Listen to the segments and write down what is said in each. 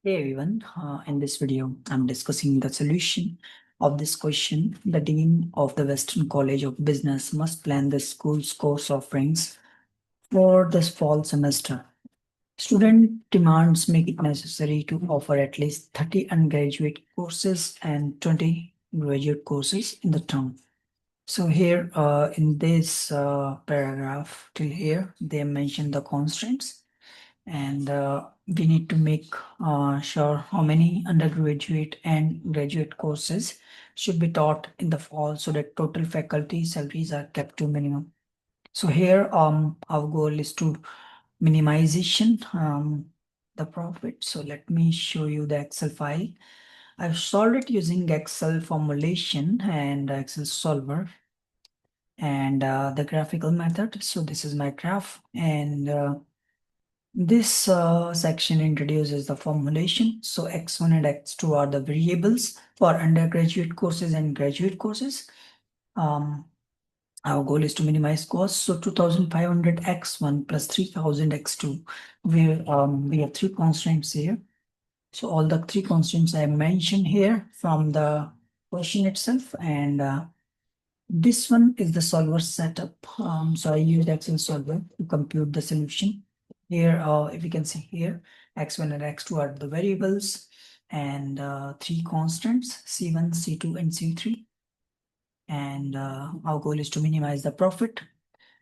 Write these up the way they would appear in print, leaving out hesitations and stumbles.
Hey everyone, in this video, I'm discussing the solution of this question. The Dean of the Western College of Business must plan the school's course offerings for this fall semester. Student demands make it necessary to offer at least 30 undergraduate courses and 20 graduate courses in the term. So here in this paragraph till here, they mention the constraints and we need to make sure how many undergraduate and graduate courses should be taught in the fall so that total faculty salaries are kept to minimum. So here our goal is to minimization the profit. So let me show you the Excel file. I've solved it using Excel formulation and Excel solver and the graphical method. So this is my graph and this section introduces the formulation. So X1 and X2 are the variables for undergraduate courses and graduate courses. Our goal is to minimize costs. So 2500 X1 plus 3000 X2, where we have three constraints here. So all the three constraints I mentioned here from the question itself, and this one is the solver setup. So I used Excel solver to compute the solution. Here, if you can see here, x1 and x2 are the variables and three constants, c1, c2, and c3. And our goal is to minimize the profit.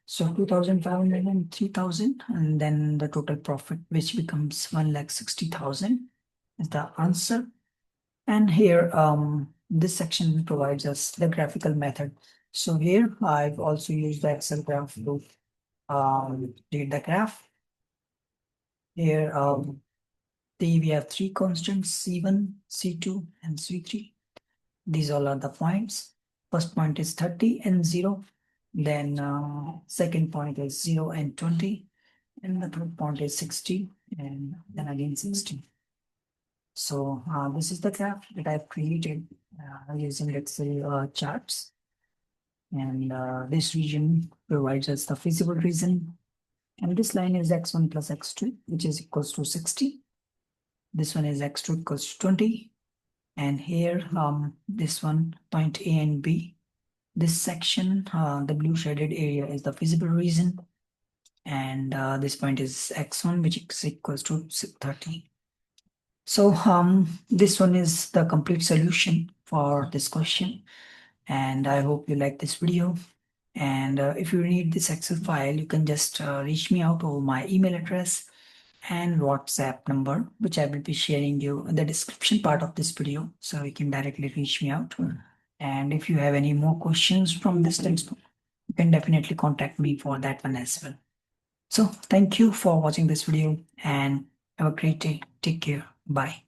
So 2,500 and 3,000, and then the total profit, which becomes 1,60,000 is the answer. And here, this section provides us the graphical method. So here I've also used the Excel graph to read the graph. Here we have three constants, C1, C2, and C3. These all are the points. First point is 30 and 0. Then second point is 0 and 20. And the third point is 60 and then again 60. So this is the graph that I've created using Excel charts. And this region provides us the feasible region. And this line is x1 plus x2, which is equals to 60. This one is x2 equals to 20. And here, this one, point A and B. This section, the blue shaded area is the feasible region. And this point is x1, which is equals to 30. So this one is the complete solution for this question. And I hope you like this video. And if you need this Excel file, you can just reach me out over my email address and WhatsApp number, which I will be sharing you in the description part of this video. So you can directly reach me out. And if you have any more questions from this textbook, you can definitely contact me for that one as well. So thank you for watching this video and have a great day. Take care. Bye.